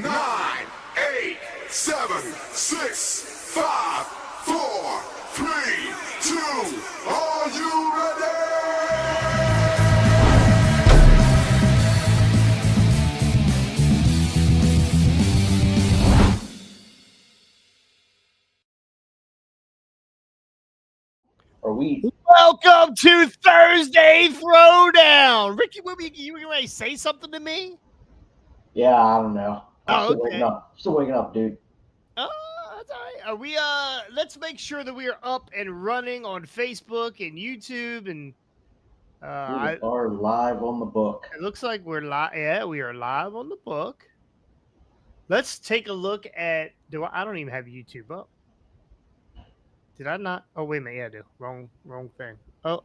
nine, eight, seven, six, five, four, three, two. Are you ready? Are we? Welcome to Thursday Throwdown. Ricky, you going to say something to me? Yeah, I don't know. I'm still okay. waking up. Still waking up, dude. That's all right. Are we let's make sure that we are up and running on Facebook and YouTube and We are live on the book. it looks like we're live. Yeah, we are live on the book. Let's take a look at I don't even have YouTube up. Did I not? Oh, wait a minute. Yeah, I do. Wrong thing. Oh.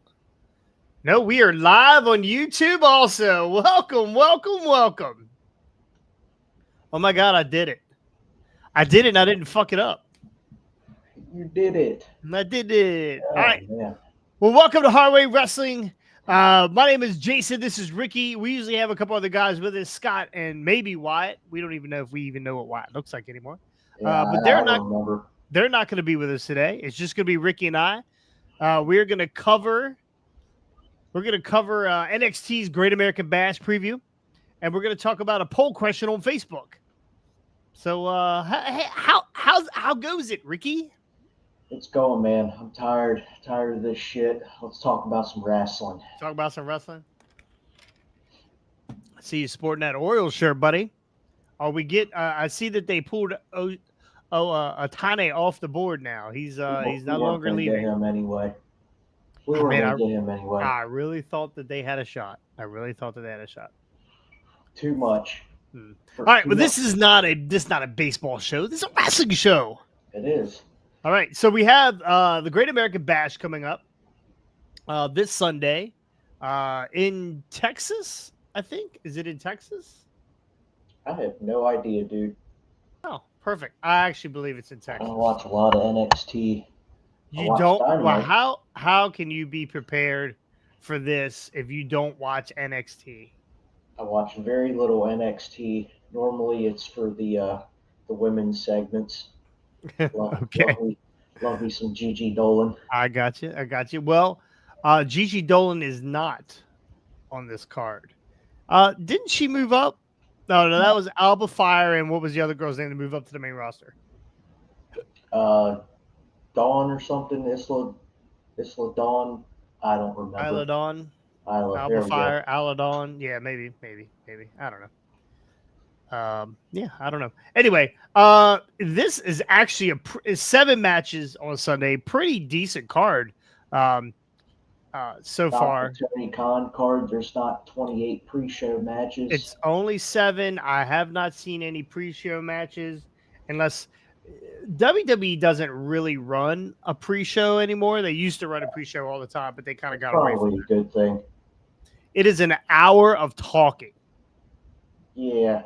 No, we are live on YouTube also. Welcome. Oh my God, I did it. I did it and I didn't fuck it up. You did it. I did it. Oh, all right. Man. Well, welcome to Hardway Wrestling. My name is Jason. This is Ricky. We usually have a couple other guys with us, Scott and maybe Wyatt. We don't even know if we even know what Wyatt looks like anymore. Yeah, But I don't remember. They're not going to be with us today. It's just going to be Ricky and I. We're going to cover NXT's Great American Bash preview, and we're going to talk about a poll question on Facebook. So, how goes it, Ricky? It's going, man. I'm tired of this shit. Let's talk about some wrestling. Talk about some wrestling. I see you sporting that Orioles shirt, buddy. I see that they pulled Atane off the board now. He's no longer leaving. Get him anyway. We were going to get him anyway. I really thought that they had a shot. Too much. All right, but this is not a baseball show. This is a wrestling show. It is. All right, so we have the Great American Bash coming up this Sunday in Texas, I think. Is it in Texas? I have no idea, dude. Oh, perfect. I actually believe it's in Texas. I watch a lot of NXT. You don't? Well, how can you be prepared for this if you don't watch NXT? I watch very little NXT. Normally, it's for the women's segments. Okay. Love me some Gigi Dolan. I got you. Well, Gigi Dolan is not on this card. Didn't she move up? No, that was Alba Fire, and what was the other girl's name to move up to the main roster? Dawn or something. Isla Dawn. I don't remember. Isla Dawn. Alba Fire. Isla Dawn. Yeah, maybe. I don't know. Yeah, I don't know. Anyway, this is actually is 7 matches on Sunday. Pretty decent card. So far. Tony Khan card. There's not 28 pre-show matches. It's only 7. I have not seen any pre-show matches unless WWE doesn't really run a pre-show anymore. They used to run a pre-show all the time, but they kind of got away from it. Probably a good thing. It is an hour of talking. Yeah.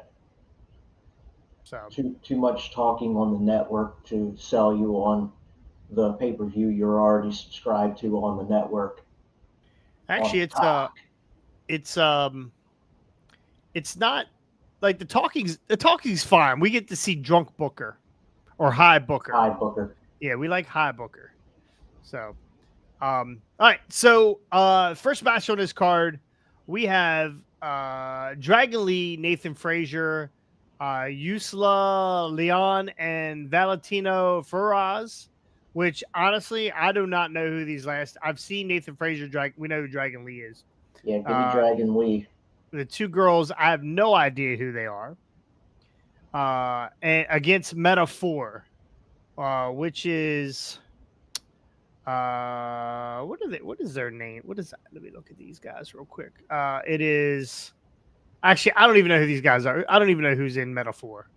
So too much talking on the network to sell you on the pay-per-view you're already subscribed to on the network. Actually, it's not like the talking's fine. We get to see drunk Booker or high Booker. High Booker. Yeah, we like high Booker. So, all right. So, first match on this card, we have Dragon Lee, Nathan Frazier, Yusla Leon, and Valentino Ferraz. Which honestly, I do not know who these last. I've seen Nathan Frazier. We know who Dragon Lee is. Yeah, give me Dragon Lee. The 2 girls, I have no idea who they are. And against Meta 4, which is what is their name? What is that? Let me look at these guys real quick. It is actually I don't even know who these guys are. I don't even know who's in Meta 4.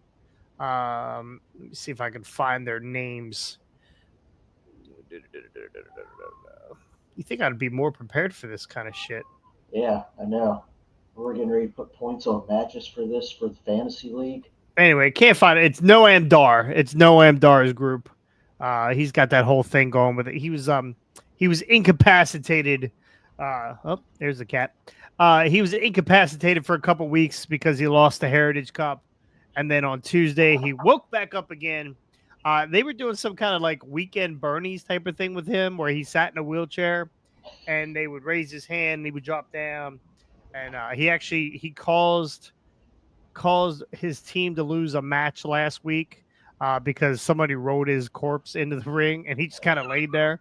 Let me see if I can find their names. You think I'd be more prepared for this kind of shit? Yeah, I know. We're getting ready to put points on matches for this for the fantasy league. Anyway, can't find it. It's Noam Dar. It's Noam Dar's group. He's got that whole thing going with it. He was incapacitated. There's the cat. He was incapacitated for a couple weeks because he lost the Heritage Cup, And then on Tuesday, he woke back up again. They were doing some kind of like weekend Bernie's type of thing with him where he sat in a wheelchair and they would raise his hand and he would drop down. And he caused his team to lose a match last week because somebody rode his corpse into the ring and he just kind of laid there.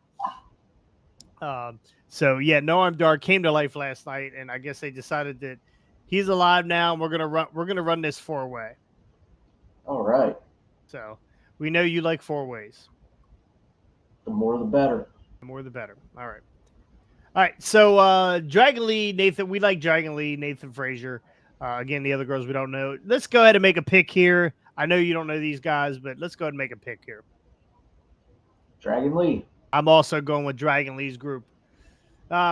So yeah, No Arm Dar came to life last night, and I guess they decided that he's alive now, and we're gonna run this 4-way. All right. So we know you like 4-ways. The more the better. The more the better. All right. All right. So Dragon Lee, Nathan, we like Dragon Lee, Nathan Frazier. Again, the other girls we don't know. Let's go ahead and make a pick here. I know you don't know these guys, but let's go ahead and make a pick here. Dragon Lee. I'm also going with Dragon Lee's group.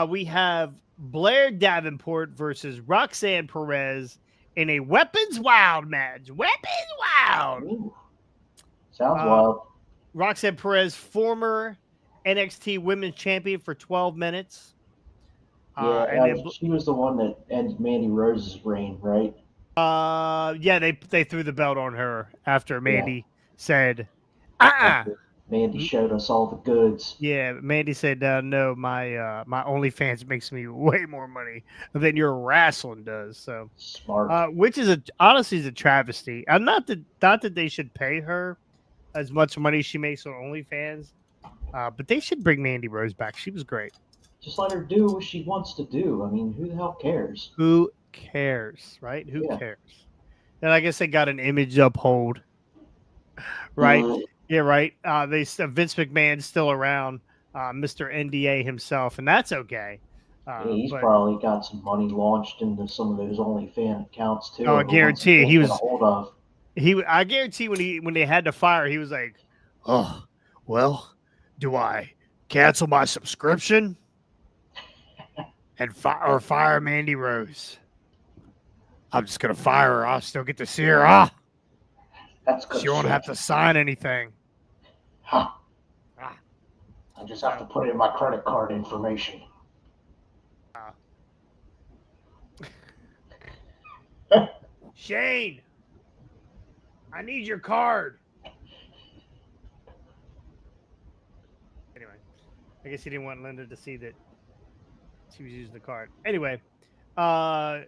We have Blair Davenport versus Roxanne Perez in a Weapons Wild match. Weapons Wild. Ooh. Sounds wild. Roxanne Perez, former NXT Women's Champion for 12 minutes. She was the one that ended Mandy Rose's reign, right? Yeah, they threw the belt on her after Mandy said, Mandy showed us all the goods. Yeah, Mandy said, no, my OnlyFans makes me way more money than your wrestling does. So smart. Which is honestly is a travesty. I'm not that they should pay her as much money as she makes on OnlyFans, but they should bring Mandy Rose back. She was great. Just let her do what she wants to do. I mean, who the hell cares? Who cares, right? Who cares? And I guess they got an image to uphold, right? Yeah, right. Vince McMahon's still around, Mr. NDA himself, and that's okay. He's probably got some money launched into some of those OnlyFans accounts too. Oh, I guarantee he was. Hold of. I guarantee when they had to fire, he was like, "Oh, well, do I cancel my subscription and fire Mandy Rose? I'm just gonna fire her. I'll still get to see her. That's good. She won't have to sign anything. I just have to put in my credit card information." Shane, I need your card. Anyway, I guess he didn't want Linda to see that she was using the card. Anyway, I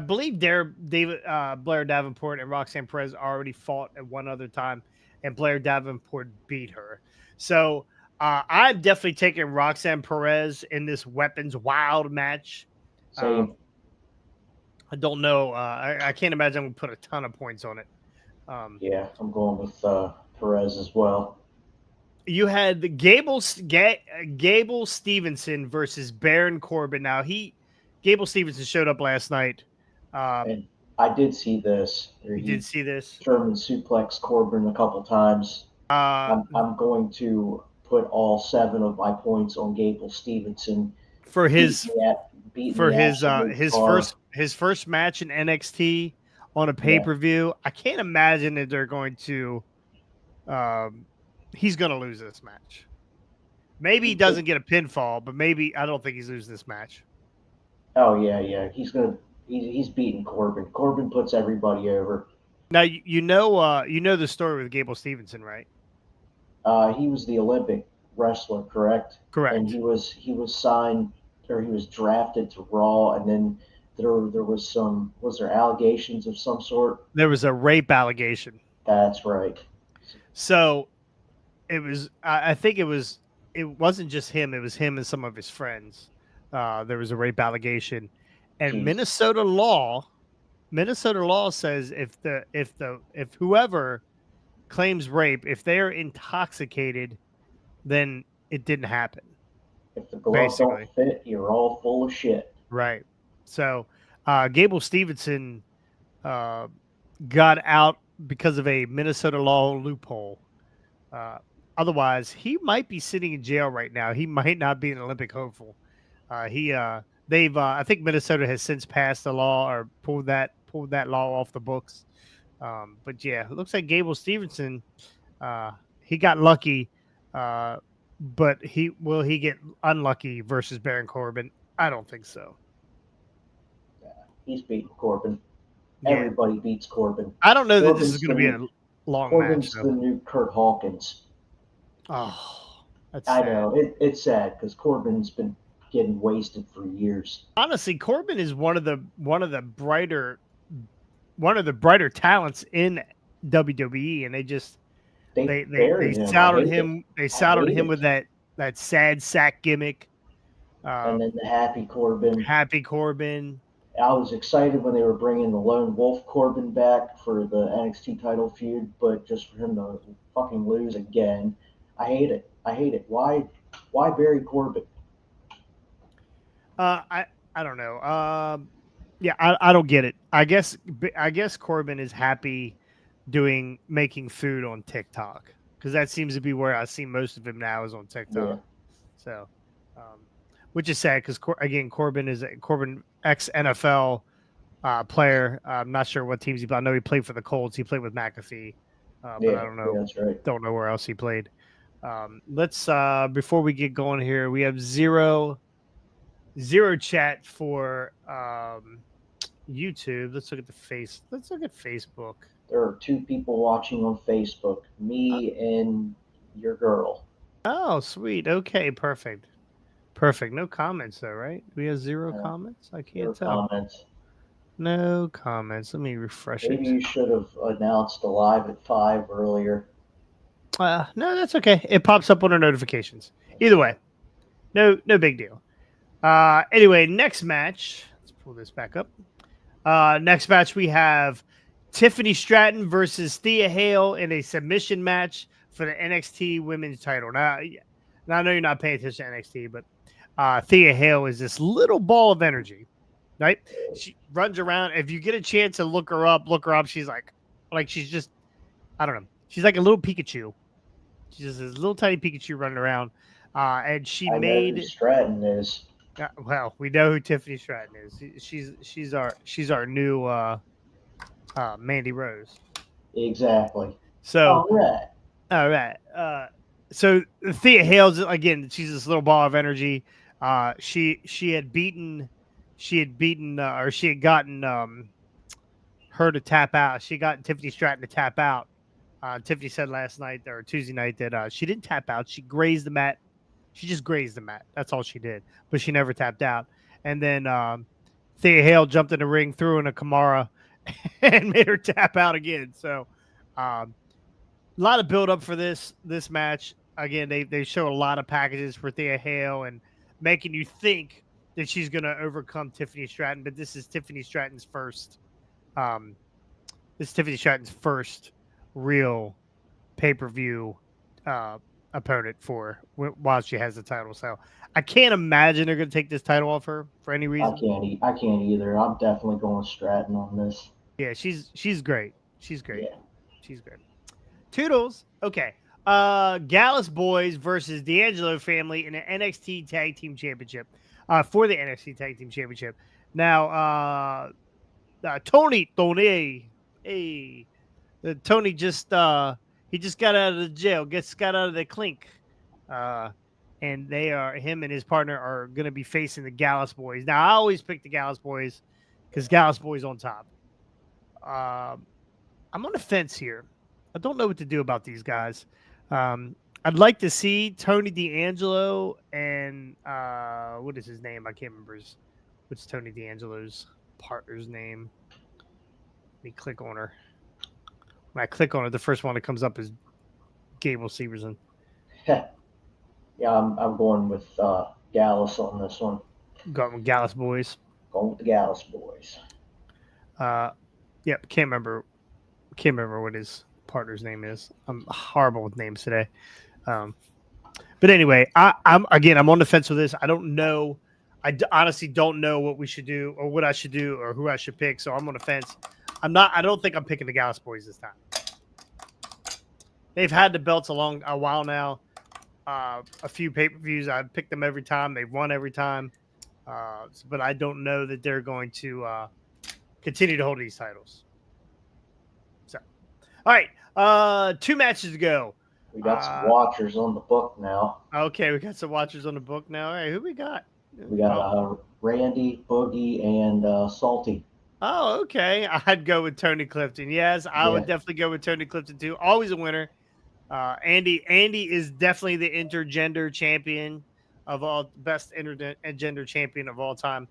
believe Blair Davenport and Roxanne Perez already fought at one other time, and Blair Davenport beat her. So I'm definitely taking Roxanne Perez in this Weapons Wild match. Same. I don't know. I can't imagine I'm going to put a ton of points on it. Yeah, I'm going with Perez as well. You had Gable Stevenson versus Baron Corbin. Now, Gable Stevenson showed up last night. And I did see this. You did see this? German suplex Corbin a couple times. I'm going to put all 7 of my points on Gable Stevenson for his first match in NXT on a pay-per-view. I can't imagine that they're going to he's going to lose this match. Maybe he doesn't get a pinfall, but I don't think he's losing this match. Oh yeah. He's beating Corbin. Corbin puts everybody over. Now you know the story with Gable Stevenson, right? He was the Olympic wrestler, correct? Correct. And he was signed, or he was drafted to Raw, and then there was there allegations of some sort? There was a rape allegation. That's right. So it was. I think it wasn't just him. It was him and some of his friends. There was a rape allegation, and Jeez. Minnesota law says if whoever claims rape, if they're intoxicated, then it didn't happen. If the gloves don't fit, you're all full of shit. Right. So Gable Stevenson got out because of a Minnesota law loophole. Otherwise, he might be sitting in jail right now. He might not be an Olympic hopeful. I think Minnesota has since passed the law or pulled that law off the books. But yeah, it looks like Gable Stevenson, he got lucky. But will he get unlucky versus Baron Corbin? I don't think so. Yeah, he's beating Corbin. Everybody beats Corbin. I don't know that this Corbin's is going to be a long match, Corbin's though. the new Kurt Hawkins. Oh, that's I sad. know it's sad because Corbin's been getting wasted for years. Honestly, Corbin is one of the brighter talents in WWE, and they buried him. souted him. They I souted hate him it. with that sad sack gimmick. And then the Happy Corbin. Happy Corbin. I was excited when they were bringing the Lone Wolf Corbin back for the NXT title feud, but just for him to fucking lose again, I hate it. I hate it. Why bury Corbin? I don't know. Yeah, I don't get it. I guess Corbin is happy making food on TikTok, because that seems to be where I see most of him now, is on TikTok. Yeah. So, which is sad because again, Corbin ex NFL player. I'm not sure what teams he played. I know he played for the Colts. He played with McAfee, but I don't know. Yeah, that's right. Don't know where else he played. Let's before we get going here, we have zero chat for YouTube. Let's look at Facebook. There are 2 people watching on Facebook, me and your girl. Oh, sweet. Okay, perfect. No comments though, right? We have 0 comments. I can't tell. Comments. No comments. Let me refresh Maybe it. you should have announced a live at 5 earlier. No, that's okay. It pops up on our notifications. Either way, no big deal. Anyway, next match. Let's pull this back up. Next match, we have Tiffany Stratton versus Thea Hale in a submission match for the NXT Women's title. Now I know you're not paying attention to NXT, but Thea Hale is this little ball of energy, right? She runs around. If you get a chance to look her up. She's like she's just, I don't know. She's like a little Pikachu. She's just this little tiny Pikachu running around. And she I know who Stratton is. Well, we know who Tiffany Stratton is. She's our new Mandy Rose. Exactly. So all right. So Thea Hale's, again, she's this little ball of energy. She had gotten her to tap out. She got Tiffany Stratton to tap out. Tiffany said last night or Tuesday night that she didn't tap out. She grazed the mat. She just grazed the mat. That's all she did. But she never tapped out. And then Thea Hale jumped in the ring, threw in a Kimura, and made her tap out again. So a lot of build up for this match. Again, they show a lot of packages for Thea Hale and making you think that she's going to overcome Tiffany Stratton. But this is Tiffany Stratton's first. Real pay-per-view opponent while she has the title. So I can't imagine they're going to take this title off her for any reason. I can't either. I'm definitely going Stratton on this. Yeah, she's great. She's great. Yeah. She's great. Toodles. Okay. Gallus Boys versus D'Angelo family in an NXT Tag Team Championship. For the NXT Tag Team Championship. Now, Tony, hey. Tony just he just got out of the jail, got out of the clink, and him and his partner are going to be facing the Gallus Boys. Now I always pick the Gallus Boys because Gallus Boys on top. I'm on the fence here. I don't know what to do about these guys. I'd like to see Tony D'Angelo and what is his name? I can't remember what's Tony D'Angelo's partner's name. Let me click on her. When I click on it, the first one that comes up is Gable Severson. Yeah, I'm going with Gallus on this one. Going with Gallus Boys. Going with the Gallus Boys. Yep, can't remember what his partner's name is. I'm horrible with names today. But anyway, I'm on the fence with this. I don't know. I honestly don't know what we should do or what I should do or who I should pick. So I'm on the fence. I don't think I'm picking the Gallus Boys this time. They've had the belts a while now. A few pay-per-views. I've picked them every time. They've won every time. But I don't know that they're going to continue to hold these titles. So, all right. 2 matches to go. We got some watchers on the book now. Okay, we got some watchers on the book now. Hey, who we got? We got Randy, Boogie, and Salty. Oh, okay. I'd go with Tony Clifton. Yes, I would Yeah. definitely go with Tony Clifton too. Always a winner. Andy is definitely the intergender champion of all best intergender champion of all time,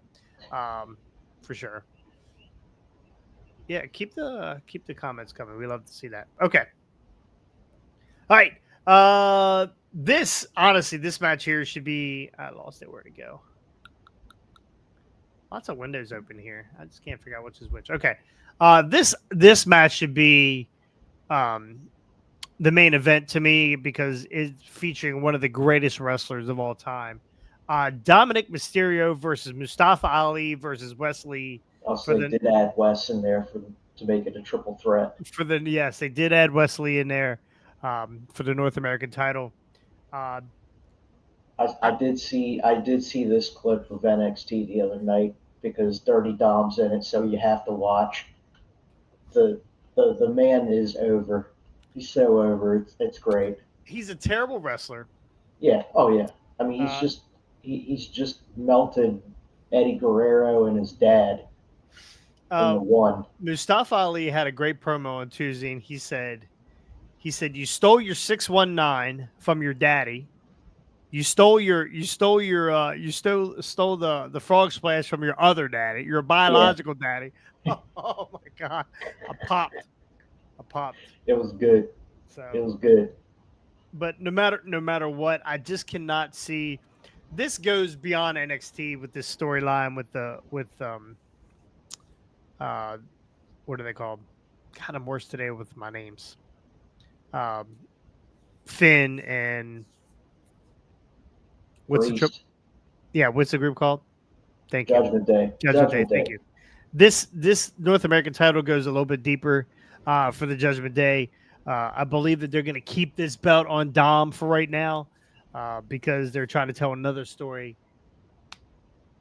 for sure. Yeah, keep the comments coming. We love to see that. Okay, all right. This honestly, this match here should be. I lost it. Where to go? Lots of windows open here. I just can't figure out which is which. Okay, this match should be um the main event to me because it's featuring one of the greatest wrestlers of all time. Dominic Mysterio versus Mustafa Ali versus Wesley Also, for they did add Wes in there to make it a triple threat. the yes, they did add Wesley in there for the North American title. Uh, I did see this clip of NXT the other night because Dirty Dom's in it, so you have to watch. The the man is over. He's so over. It's great. he's a terrible wrestler. Yeah. Oh yeah. I mean, Uh, he's just melted Eddie Guerrero and his dad in the uh, one. Mustafa Ali had a great promo on Tuesday, and he said you stole your 619 from your daddy. You stole stole the frog splash from your other daddy, your Yeah. biological daddy. Oh my god. I popped. I popped. It was good. It So was good. but no matter what, I just cannot see this goes beyond NXT with this storyline with uh what are they called? God, I'm worse today with my names. Um Finn and what's the trip? Priest. Yeah, what's the group called? Thank you. Judgment Day. Judgment Day. Thank you. This North American title goes a little bit deeper for the Judgment Day. I believe that they're going to keep this belt on Dom for right now because they're trying to tell another story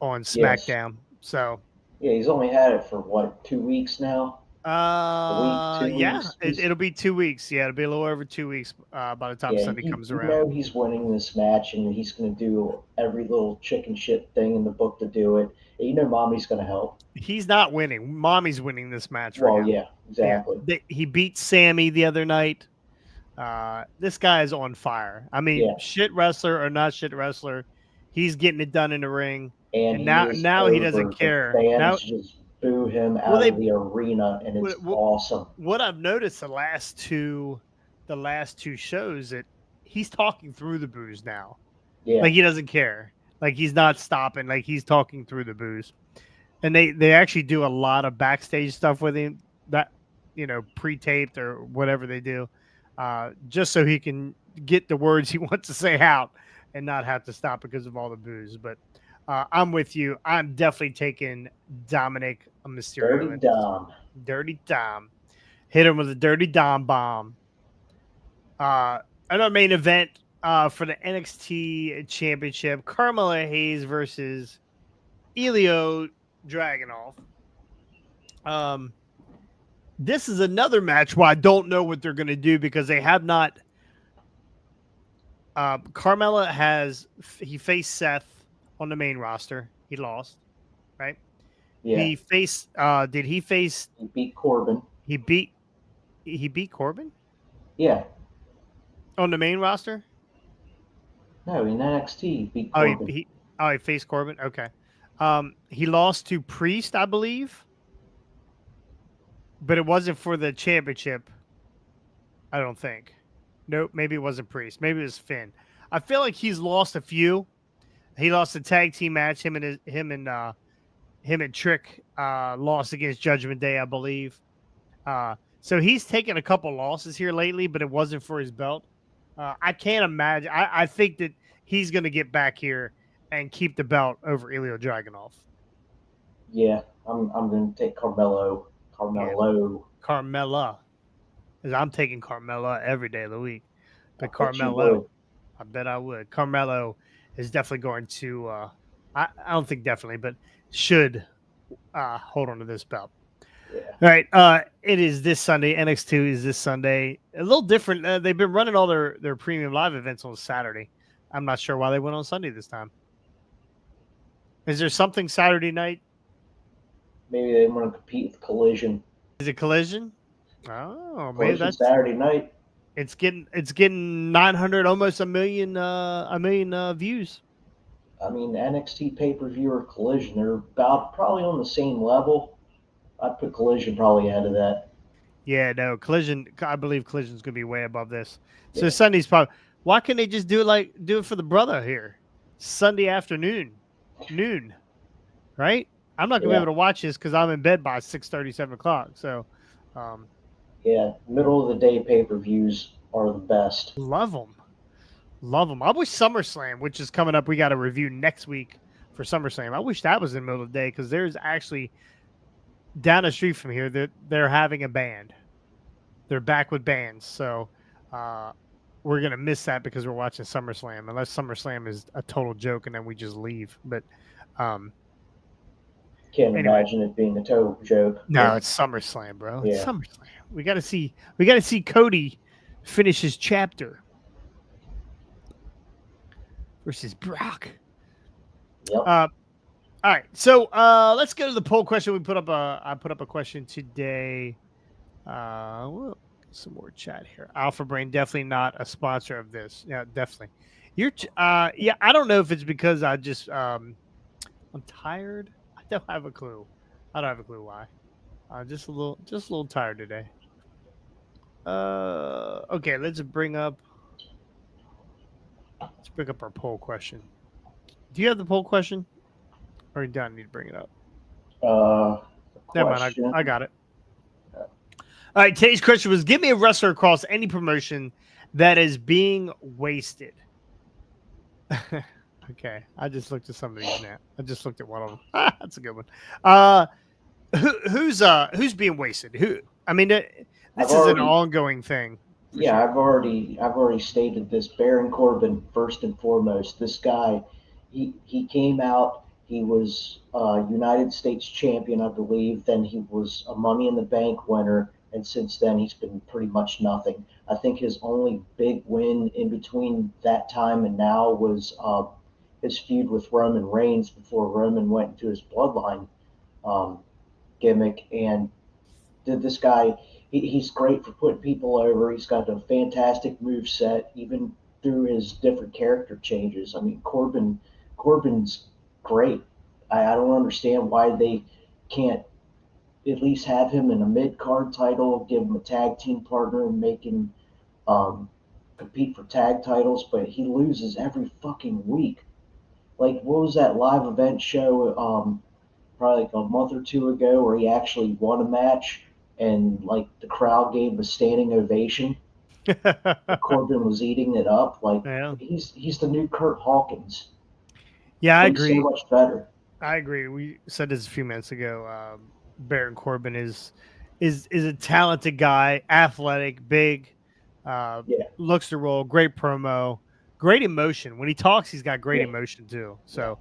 on Yes. SmackDown. So, Yeah, he's only had it for what, 2 weeks now? A week, two yeah, weeks. it'll be 2 weeks. Yeah, it'll be a little over 2 weeks by the time Yeah, Sunday comes you around. know he's winning this match, and he's going to do every little chicken shit thing in the book to do it. And you know, Mommy's going to help. He's not winning. Mommy's winning this match for Well, him. yeah, exactly. He beat Sammy the other night. This guy is on fire. I mean, Yeah, shit wrestler or not shit wrestler, he's getting it done in the ring. and And he is now he doesn't over. The care. fans Now, just boo him well, out of the arena, and it's awesome. what I've noticed the last two shows that he's talking through the booze now. Yeah, Like he doesn't care. Like he's not stopping. Like he's talking through the booze. And they actually do a lot of backstage stuff with him that pre-taped or whatever they do, just so he can get the words he wants to say out and not have to stop because of all the booze. But I'm with you. I'm definitely taking Dominic Mysterio. Dirty Dom. Dirty Dom. Hit him with a Dirty Dom bomb. Another main event for the NXT Championship: Carmella Hayes versus Elio Dragunov. This is another match where I don't know what they're going to do because they have not. Carmella he faced Seth on the main roster. He lost, right? Yeah, He faced. Did he face? he beat Corbin. He beat Corbin Yeah, on the main roster. no, in NXT he beat Oh, Corbin. he faced Corbin. Okay. He lost to Priest, I believe, but it wasn't for the championship. I don't think. Nope, maybe it wasn't Priest. Maybe it was Finn. I feel like he's lost a few. He lost a tag team match. Him and Trick lost against Judgment Day, I believe. So he's taken a couple losses here lately, but it wasn't for his belt. I can't imagine. I think that he's going to get back here and keep the belt over Ilya Dragunov. Yeah, I'm going to take Carmelo. Carmella. Because I'm taking Carmella every day of the week. But I bet you Carmelo, would. I bet I would. Carmelo is definitely going to, I don't think definitely, but should hold on to this belt. Yeah. All right. It is this Sunday. NX2 is this Sunday. A little different. They've been running all their premium live events on Saturday. I'm not sure why they went on Sunday this time. Is there something Saturday night? Maybe they want to compete with Collision. Is it Collision? Oh, maybe Collision that's Saturday night. it's getting 900, almost a million views. I mean, NXT pay-per-view or Collision, they're about probably on the same level. I'd put Collision probably ahead of that. Yeah, no, Collision. I believe Collision's gonna be way above this. So Yeah. Sunday's probably. Why can't they just do it for the brother here? Sunday afternoon, noon, right? I'm not gonna be Yeah. able to watch this because I'm in bed by 6:30, 7 o'clock. So, um, Yeah, middle of the day pay-per-views are the best. love them, love them. I wish SummerSlam, which is coming up, we got a review next week for SummerSlam. I wish that was in the middle of the day because there's actually down the street from here they're having a band. They're back with bands, so we're gonna miss that because we're watching SummerSlam. Unless SummerSlam is a total joke and then we just leave. But Can't anyway, imagine it being a total joke. no, it's SummerSlam, bro. It's Yeah. SummerSlam. We gotta see Cody finish his chapter versus Brock. Yep. All right, so let's go to the poll question. I put up a question today. Well, some more chat here. Alpha Brain, definitely not a sponsor of this. Yeah, definitely. Yeah, I don't know if it's because I just I'm tired. I don't have a clue. I don't have a clue why. Just a little tired today. Okay, let's bring up our poll question. Do you have the poll question? Or do I need to bring it up? Never mind, I got it. All right, today's question was: give me a wrestler across any promotion that is being wasted. Okay, I just looked at some of these now. I just looked at one of them. That's a good one. Who's being wasted? Who? I mean, this is an ongoing thing. Yeah, sure. I've already stated this. Baron Corbin, first and foremost. This guy, he came out. He was United States champion, I believe. Then he was a Money in the Bank winner, and since then he's been pretty much nothing. I think his only big win in between that time and now was his feud with Roman Reigns before Roman went into his bloodline gimmick. And this guy, he's great for putting people over. He's got a fantastic move set, even through his different character changes. I mean, Corbin's great. I don't understand why they can't at least have him in a mid-card title, give him a tag team partner, and make him compete for tag titles, but he loses every fucking week. Like, what was that live event show probably like a month or two ago where he actually won a match and like the crowd gave him a standing ovation? Corbin was eating it up. Like, yeah. He's the new Kurt Hawkins. Yeah, I agree. So much better. I agree. We said this a few minutes ago. Baron Corbin is a talented guy, athletic, big, looks the role, great promo, great emotion. When he talks, he's got great emotion too. So,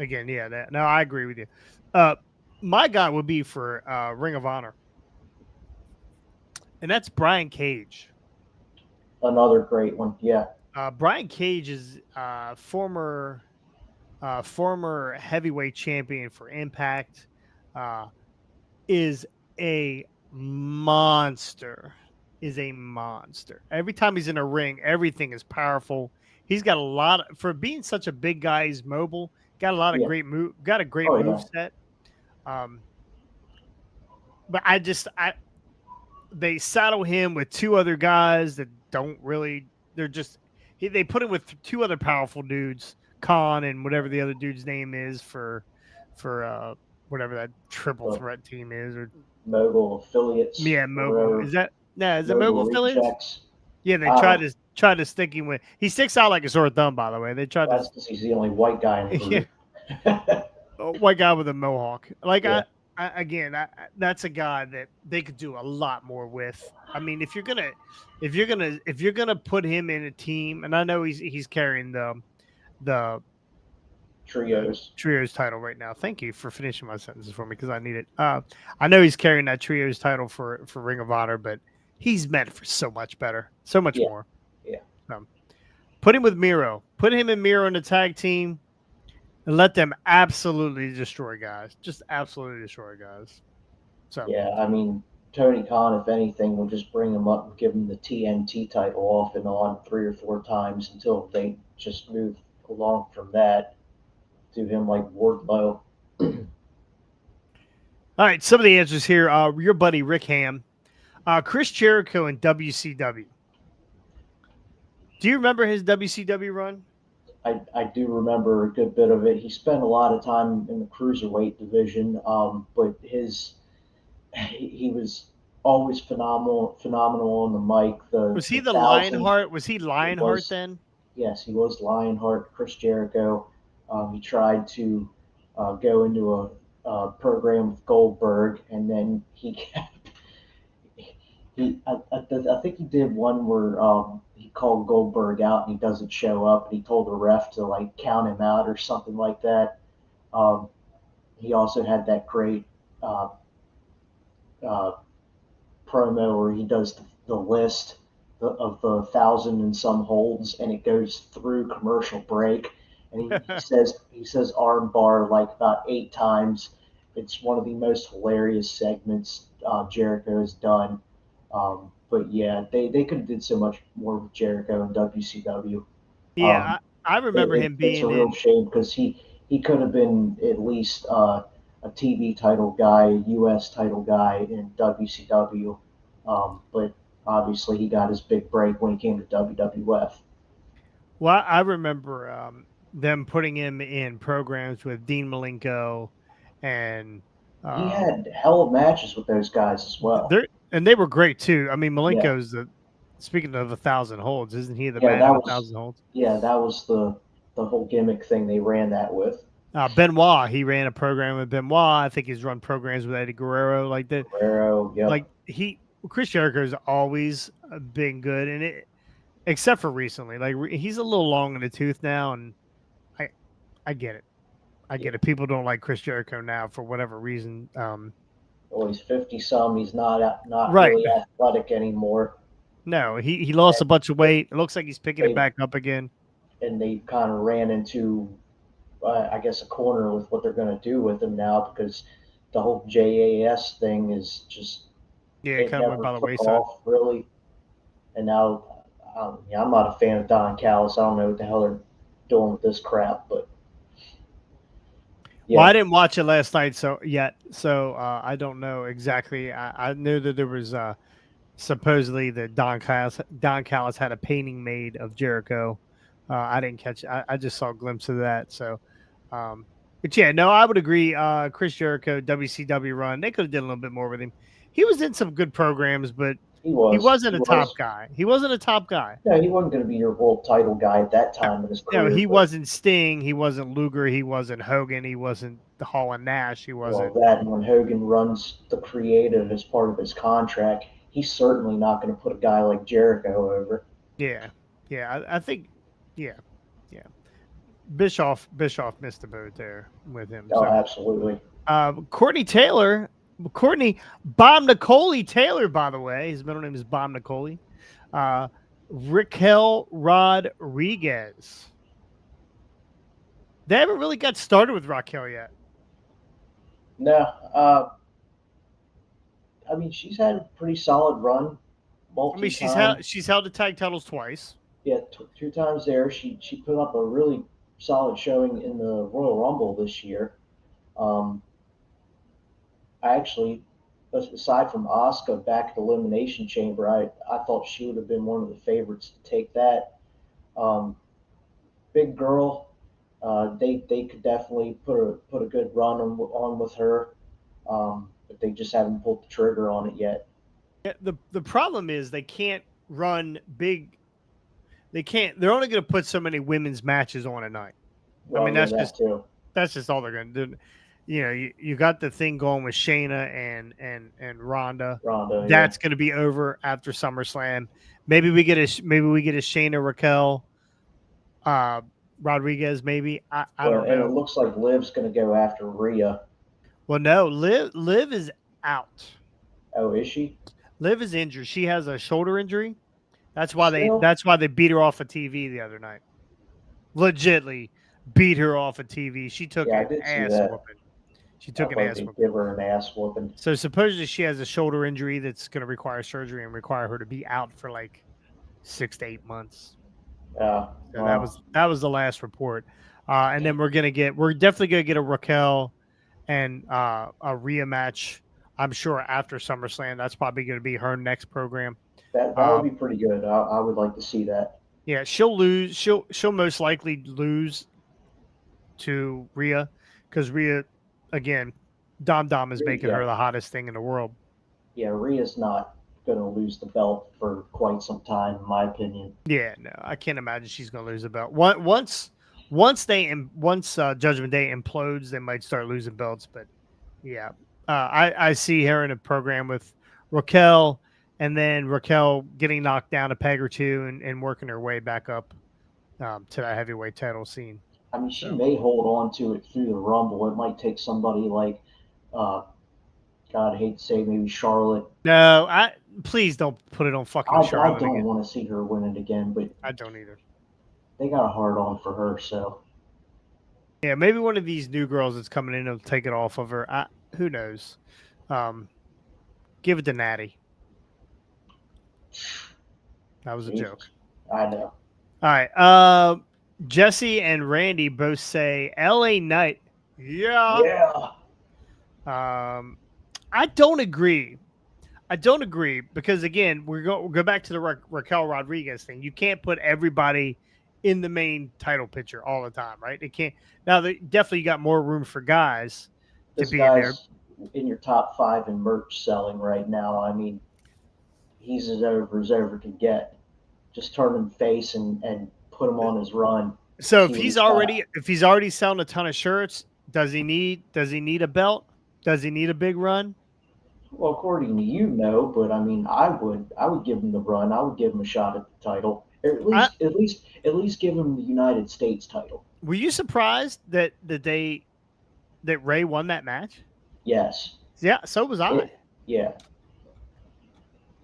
again, no, I agree with you. My guy would be for Ring of Honor, and that's Brian Cage. Another great one, yeah. Brian Cage is former heavyweight champion for Impact, is a monster. Every time he's in a ring, everything is powerful. He's got a lot for being such a big guy. He's mobile. Got a lot of great move. Got a great move set. But they saddle him with two other guys that don't really. They're just they put him with two other powerful dudes. Khan and whatever the other dude's name is for whatever that triple threat team is, or Mogul Affiliates. Yeah, Mogul. Is it Mogul Affiliates? Yeah, they try to stick him with. He sticks out like a sore thumb, by the way. They tried That's because he's the only white guy in the group. White guy with a mohawk. Like that's a guy that they could do a lot more with. I mean, if you're gonna put him in a team, and I know he's carrying the trios title right now. Thank you for finishing my sentences for me because I need it. I know he's carrying that trios title for Ring of Honor, but he's meant for so much better, so much more. Yeah. Put him with Miro. Put him and Miro in the tag team. and let them absolutely destroy guys. Just absolutely destroy guys. So Yeah, I mean, Tony Khan, if anything, will just bring him up and give him the TNT title off and on 3 or 4 times until they just move along from that to him like Wardlow. all right, some of the answers here. Your buddy Rick Ham, Chris Jericho, and WCW. Do you remember his WCW run? I do remember a good bit of it. He spent a lot of time in the cruiserweight division, but he was always phenomenal on the mic. Was he The the thousand Lionheart? Was he it Lionheart was then? yes, he was Lionheart, Chris Jericho. He tried to go into a program with Goldberg, and then he kept I think he did one where he called Goldberg out and he doesn't show up, and he told the ref to like count him out or something like that. Um, he also had that great uh, uh, promo where he does the list of the thousand and some holds, and it goes through commercial break, and he says arm bar like about 8 times. It's one of the most hilarious segments Jericho has done. But yeah, they could have did so much more with Jericho and WCW. Yeah, Um, I remember him it's a being real in. shame because he could have been at least a TV title guy, a US title guy in WCW, but obviously he got his big break when he came to WWF. Well, I remember them putting him in programs with Dean Malenko, and He um, had hell of matches with those guys as well. they were great too. I mean, Yeah, Malenko's the speaking of 1,000 holds, isn't he the yeah, man of that a was thousand holds? the whole gimmick thing they ran that with. Benoit, he ran a program with Benoit. I think he's run programs with Eddie Guerrero, like that. Guerrero, yep. Like Chris Jericho's always been good, and except for recently, like he's a little long in the tooth now, and I I get it. I Yeah. get it. People don't like Chris Jericho now for whatever reason. Well, he's 50 some. He's not Right. really athletic anymore. No, he lost a And bunch of weight. It looks like he's picking it they back up again. they kind of ran into I guess a corner with what they're going to do with him now because the whole JAS thing is just Yeah, it it kind of went never by the took wayside. off really, and now yeah, I'm not a fan of Don Callis. I don't know what the hell they're doing with this crap, but Well, yeah, I didn't watch it last night, so I don't know exactly. I knew that there was supposedly that Don Callis had a painting made of Jericho. I didn't catch. I just saw a glimpse of that. So, um, but yeah, no, I would agree. Chris Jericho, WCW run, they could have done a little bit more with him. He was in some good programs, but he wasn't he a top was guy. He wasn't a top guy. no, he wasn't going to be your world title guy at that time in his No, career, he but wasn't Sting. He wasn't Luger. He wasn't Hogan. He wasn't the Hall and Nash. He well, wasn't. that and when Hogan runs the creative as part of his contract, he's certainly not going to put a guy like Jericho over. Yeah, yeah. I think. Yeah, yeah. Bischoff missed the boat there with him. Oh, So, absolutely. Courtney Taylor, Courtney Bob Nicole Taylor, by the way, his middle name is Bob Nicole. Raquel Rodriguez. They haven't really got started with Raquel yet. No, I mean she's had a pretty solid run, I mean, multi time. she's held the tag titles twice. Yeah, 2 times there. She put up a really solid showing in the Royal Rumble this year. Um, I actually, aside from Asuka back at the Elimination Chamber, I thought she would have been one of the favorites to take that. Um, big girl, they could definitely put a good run on with her, but they just haven't pulled the trigger on it yet. Yeah, the problem is they can't run big. They can't. They're only going to put so many women's matches on a night. I Well, mean, yeah, that too. that's just all they're going to do. You know, you got the thing going with Shayna and Ronda. Ronda, yeah. That's going to be over after SummerSlam. Maybe we get a Shayna Raquel Rodriguez. Maybe I Well, don't and it know. looks like Liv's going to go after Rhea. Well, no, Liv is out. Oh, is she? Liv is injured. She has a shoulder injury. Still? That's why they beat her off of TV the other night. Legitly, beat her off of TV. She took Yeah, I an did see ass that. whooping. She took I'd an like ass to whooping. give her an ass whooping. So supposedly she has a shoulder injury that's going to require surgery and require her to be out for like 6 to 8 months. So Well, that was the last report. And then we're definitely gonna get a Raquel and a Rhea match. I'm sure after SummerSlam, that's probably going to be her next program. that would be pretty good. I would like to see that. Yeah, she'll lose. She'll most likely lose to Rhea because Rhea, again, Dom is making Yeah, her the hottest thing in the world. yeah, Rhea's not going to lose the belt for quite some time, in my opinion. Yeah, no, I can't imagine she's going to lose the belt. Once Judgment Day implodes, they might start losing belts. But yeah, I see her in a program with Raquel, and then Raquel getting knocked down a peg or two and working her way back up to that heavyweight title scene. I mean, she So. may hold on to it through the Rumble. It might take somebody like, God, I hate to say, maybe Charlotte. No, please don't put it on fucking I Charlotte don't again. want to see her win it again, but I don't either. they got a hard on for her, so. Yeah, maybe one of these new girls that's coming in will take it off of her. Who knows? Give it to Natty. That was a Jesus. joke. I know. All right. Jesse and Randy both say LA Knight. Yeah. Yeah. I don't agree. Because again, we'll go back to the Raquel Rodriguez thing. You can't put everybody in the main title picture all the time, right? It can't. Now they definitely got more room for guys This to be in there. guy's in your top 5 in merch selling right now. I mean, he's as ever can get. Just turn him face and put him on his run. So if he's already selling a ton of shirts, does he need a belt? Does he need a big run? Well, according to you, no, but I mean, I would give him the run. I would give him a shot at the title. Or at least give him the United States title. Were you surprised that Ray won that match? Yes. Yeah, so was I. Yeah.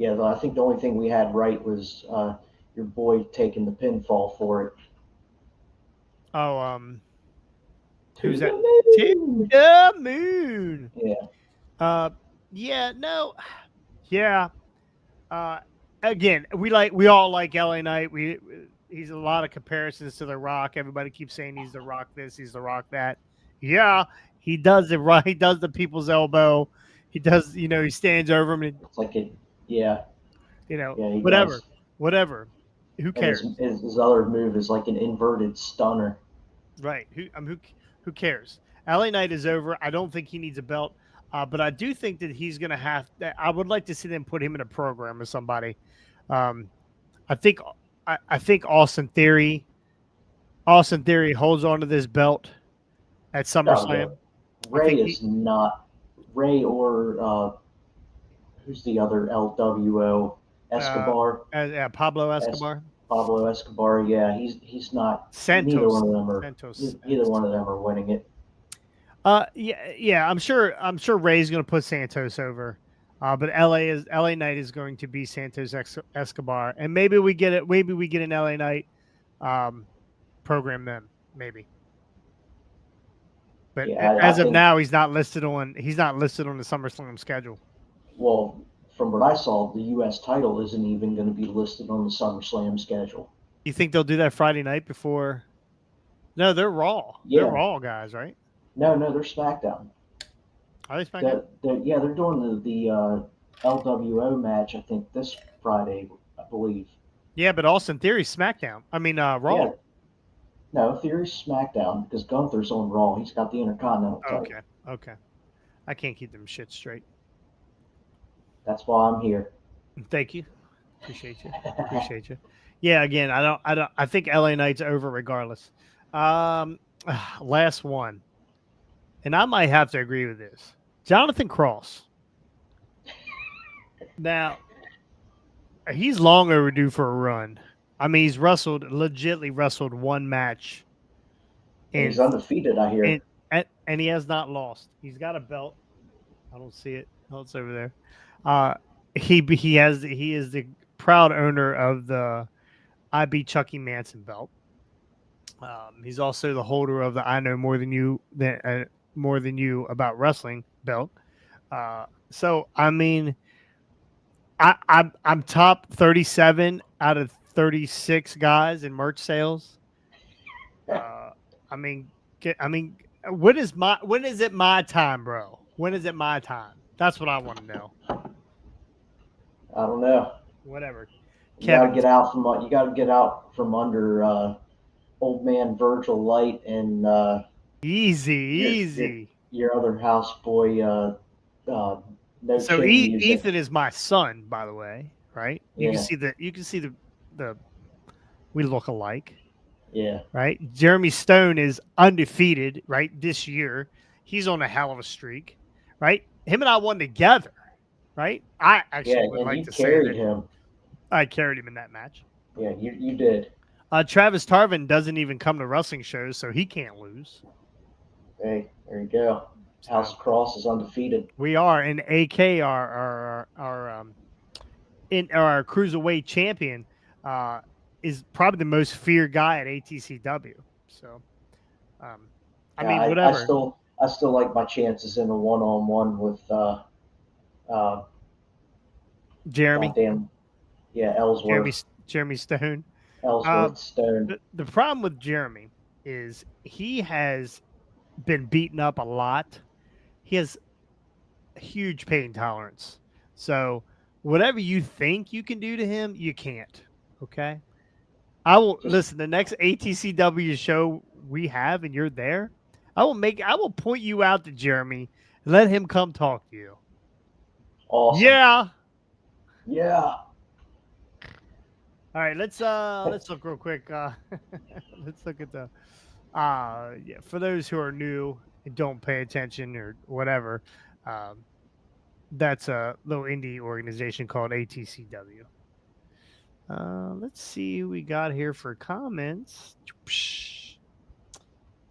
I think the only thing we had right was your boy taking the pinfall for it. Oh, who's To that? the To the moon. Yeah. Yeah, no. Yeah. Again, we all like LA Knight. He's a lot of comparisons to The Rock. Everybody keeps saying he's The Rock this, he's The Rock that. Yeah, he does it right. He does the people's elbow. He does, he stands over him. And, It's like it. Yeah. Yeah, whatever. Who cares? And his other move is like an inverted stunner. Right. Who cares? LA Knight is over. I don't think he needs a belt. But I do think that he's going to have. I would like to see them put him in a program with somebody. I think Austin Theory holds on to this belt at SummerSlam. Ray is not Ray or who's the other LWO Escobar? Pablo Escobar. Pablo Escobar. Yeah, he's not. Santos. Neither one of them are. Neither one of them are winning it. Yeah. I'm sure Ray's going to put Santos over, but LA Knight is going to be Santos Escobar, and maybe we get it. Maybe we get an LA Knight program then, maybe. But as of now, he's not listed on the SummerSlam schedule. Well, from what I saw, the U.S. title isn't even going to be listed on the SummerSlam schedule. You think they'll do that Friday night before? No, they're Raw. Yeah. They're Raw guys, right? No, they're SmackDown. Are they SmackDown? They're doing the LWO match, I think, this Friday, I believe. Yeah, but Austin Theory's SmackDown. I mean, Raw. Yeah. No, Theory's SmackDown because Gunther's on Raw. He's got the Intercontinental title. Okay. I can't keep them shit straight. That's why I'm here. Thank you. Appreciate you. Yeah, again, I think LA Knight's over regardless. Last one. And I might have to agree with this. Jonathan Cross. Now, he's long overdue for a run. I mean, he's legitimately wrestled one match. And he's undefeated, I hear. And he has not lost. He's got a belt. I don't see it. Oh, it's over there. He is the proud owner of the I Beat Chucky Manson belt. He's also the holder of the "I know more than you about wrestling" belt. So I mean, I'm top 37 out of 36 guys in merch sales. I mean, when is it my time, bro? When is it my time? That's what I want to know. I don't know. Whatever. You got to Kevin, get out from you got to get out from under old man Virgil Light and easy, your, your easy. your other houseboy. No So chin music. Ethan is my son, by the way, right? Yeah, You can see the we look alike, yeah. right? Jeremy Stone is undefeated, right? This year, he's on a hell of a streak, right? Him and I won together, right? I Yeah, actually would and like you to say carried that him. I carried him in that match. Yeah, you did. Travis Tarvin doesn't even come to wrestling shows, so he can't lose. Hey, there you go. House So of Cross is undefeated. we are, and AK our cruiserweight champion is probably the most feared guy at ATCW. So, I Yeah, mean, I whatever. still like my chances in a one-on-one with uh Jeremy, goddamn yeah Jeremy, Ellsworth Jeremy Stone. Uh, Ellsworth Stone. the problem with Jeremy is he has been beaten up a lot. He has huge pain tolerance. So whatever you think you can do to him, you can't. Okay. I will Just listen. The next ATCW show we have, and you're there. I will point you out to Jeremy. And let him come talk to you. awesome. Yeah. Yeah. All right. Let's look real quick. Let's look at the yeah. For those who are new and don't pay attention or whatever, um, that's a little indie organization called ATCW. Let's see who we got here for comments.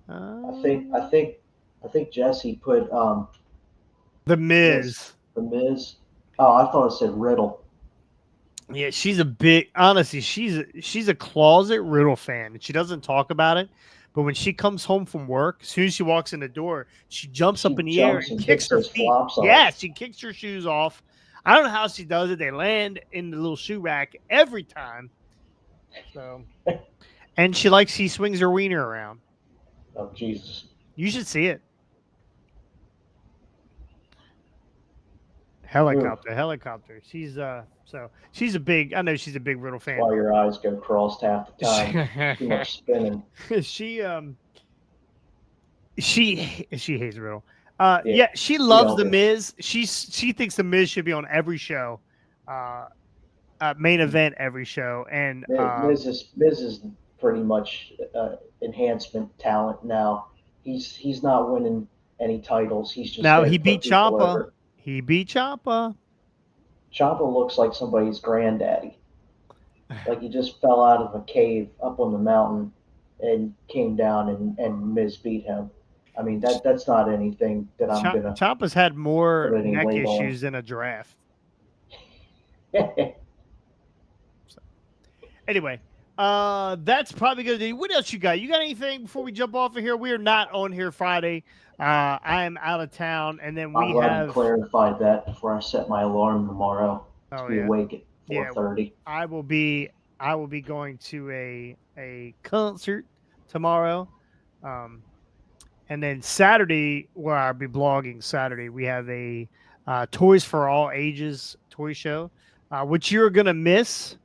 I think I Uh, think I think Jesse put the Miz Miz. the Miz. Oh, I thought it said Riddle. Yeah, she's a big. Honestly, she's a closet Riddle fan, and she doesn't talk about it. But when she comes home from work, as soon as she walks in the door, she jumps up She in the air jumps and and kicks kicks her those feet. flops Yeah, off. she kicks her shoes off. I don't know how she does it. They land in the little shoe rack every time. So, and she swings her wiener around. Oh Jesus. You should see it. Ooh, Helicopter. She's a big. I know she's a big Riddle that's fan. why your eyes go crossed half the time. Too much spinning. she she hates Riddle. Yeah, Yeah, she we loves all the do. Miz. She thinks the Miz should be on every show, uh, main event every show. And Miz is pretty much enhancement talent now. He's not winning any titles. He's just now there he to put beat people Ciampa. over. He beat Ciampa. Ciampa looks like somebody's granddaddy. Like he just fell out of a cave up on the mountain and came down and Miz beat him. I mean that's not anything that I'm gonna Ciampa's had put more any neck weight on. issues than a giraffe. So, anyway, that's probably gonna do. What else you got? You got anything before we jump off of here? We are not on here Friday. I am out of town, and then I'm we glad you have. clarified that before I set my alarm tomorrow to Oh be yeah, awake at yeah. 4:30. I will be going to a concert tomorrow, um, and then Saturday, where I'll be blogging Saturday, we have a Toys for All Ages toy show, which you're gonna miss.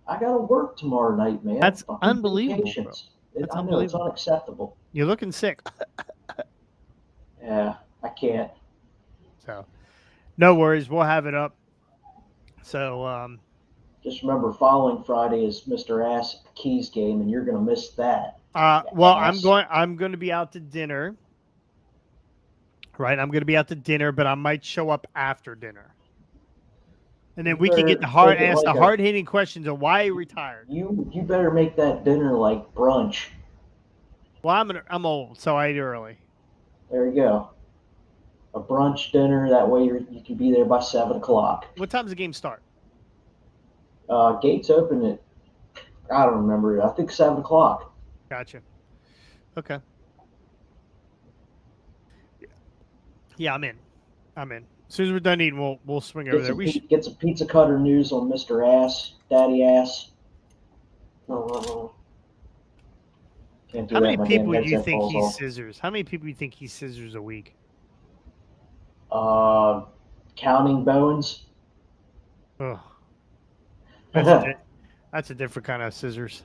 I gotta work tomorrow night, man. That's Fucking unbelievable, bro. vacations. That's I know it's unbelievable. unacceptable. You're looking sick, Yeah, I can't. so no worries. We'll have it up. So Just remember, following Friday is Mr. Ass at the Keys game, and you're gonna miss that. You well, ass. I'm going to be out to dinner. Right, I'm going to be out to dinner, but I might show up after dinner. And then You we can get better make it ask the like hard hitting questions of why he retired. you better make that dinner like brunch. Well, I'm old, so I eat early. There you go. A brunch dinner. That way you can be there by 7 o'clock. What time does the game start? Gates open at I don't remember. I think 7 o'clock. Gotcha. Okay. Yeah, I'm in. I'm in. As soon as we're done eating, we'll swing over there. Get some pizza cutter news on Mr. Ass, Daddy Ass. Can't do How that. many My damn people do you headset think falls he off. scissors? How many people do you think he scissors a week? Counting bones. Oh, that's a different kind of scissors.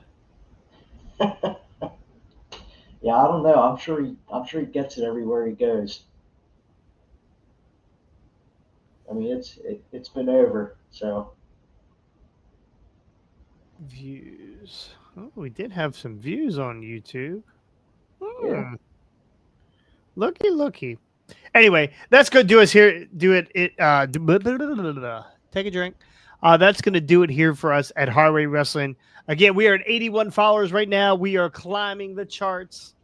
Yeah, I don't know. I'm sure he gets it everywhere he goes. I mean, it's been over. So Views. Oh, we did have some views on YouTube. yeah, Looky. Anyway, that's gonna do us here. Do it. Take a drink. That's gonna do it here for us at Hardway Wrestling. Again, we are at 81 followers right now. We are climbing the charts,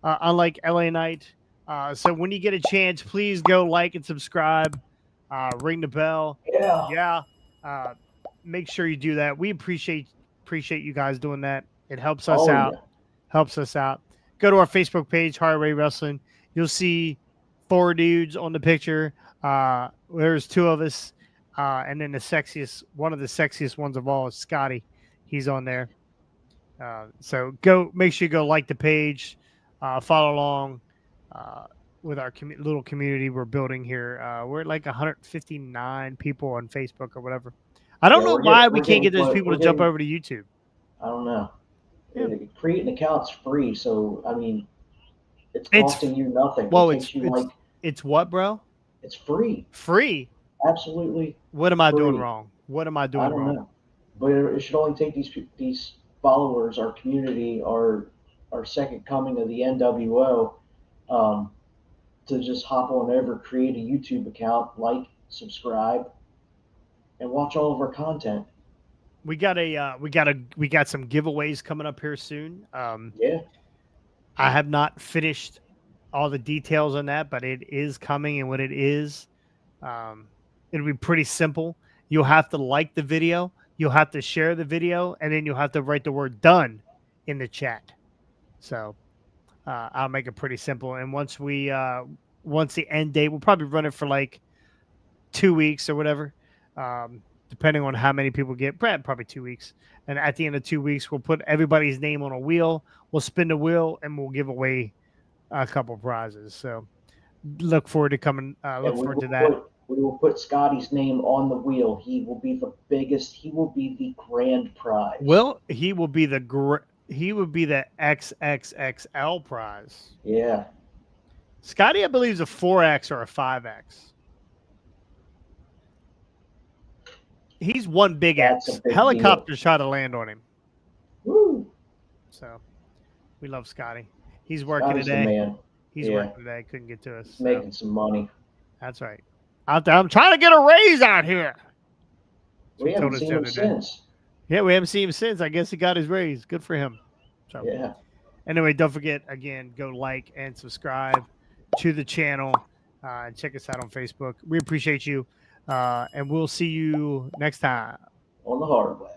unlike LA Knight. So when you get a chance, please go like and subscribe. Ring the bell. yeah. Yeah. Uh, make sure you do that. We appreciate you guys doing that. It helps us Oh out. yeah. Helps us out. Go to our Facebook page, Hardway Wrestling. You'll see 4 dudes on the picture. There's 2 of us, and then one of the sexiest ones of all is Scotty. He's on there. So make sure you go like the page, follow along with our little community we're building here. We're at like 159 people on Facebook or whatever. I don't Yeah, know why we can't get those people to jump over to YouTube. I don't know. Yeah. Creating accounts free, so I mean, it's costing you nothing. Well, it takes you it's what, bro? it's free. Free. Absolutely. What am I free. doing wrong? What am I doing I don't wrong? know. But it should only take these followers, our community, our second coming of the NWO, to just hop on over, create a YouTube account, like, subscribe, and watch all of our content. We got some giveaways coming up here soon. Yeah. I have not finished all the details on that, but it is coming, and what it is, it'll be pretty simple. You'll have to like the video, you'll have to share the video, and then you'll have to write the word "done" in the chat. So I'll make it pretty simple. And once the end date, we'll probably run it for like 2 weeks or whatever, depending on how many people get. Probably 2 weeks. And at the end of 2 weeks, we'll put everybody's name on a wheel. We'll spin the wheel, and we'll give away a couple prizes. So look forward to that. We will put Scotty's name on the wheel. He will be the biggest. He will be the grand prize. Well, he will be the XXXL prize. Yeah. Scotty, I believe, is a 4X or a 5X. He's one big X. Helicopters try to land on him. Woo. So we love Scotty. He's working today. The man. He's working today. Couldn't get to us. He's making some money. That's right. Out there, I'm trying to get a raise out here. We haven't seen him since. Yeah, we haven't seen him since. I guess he got his raise. Good for him. So yeah. Anyway, don't forget, again, go like and subscribe to the channel. Check us out on Facebook. We appreciate you. And we'll see you next time On the hard way.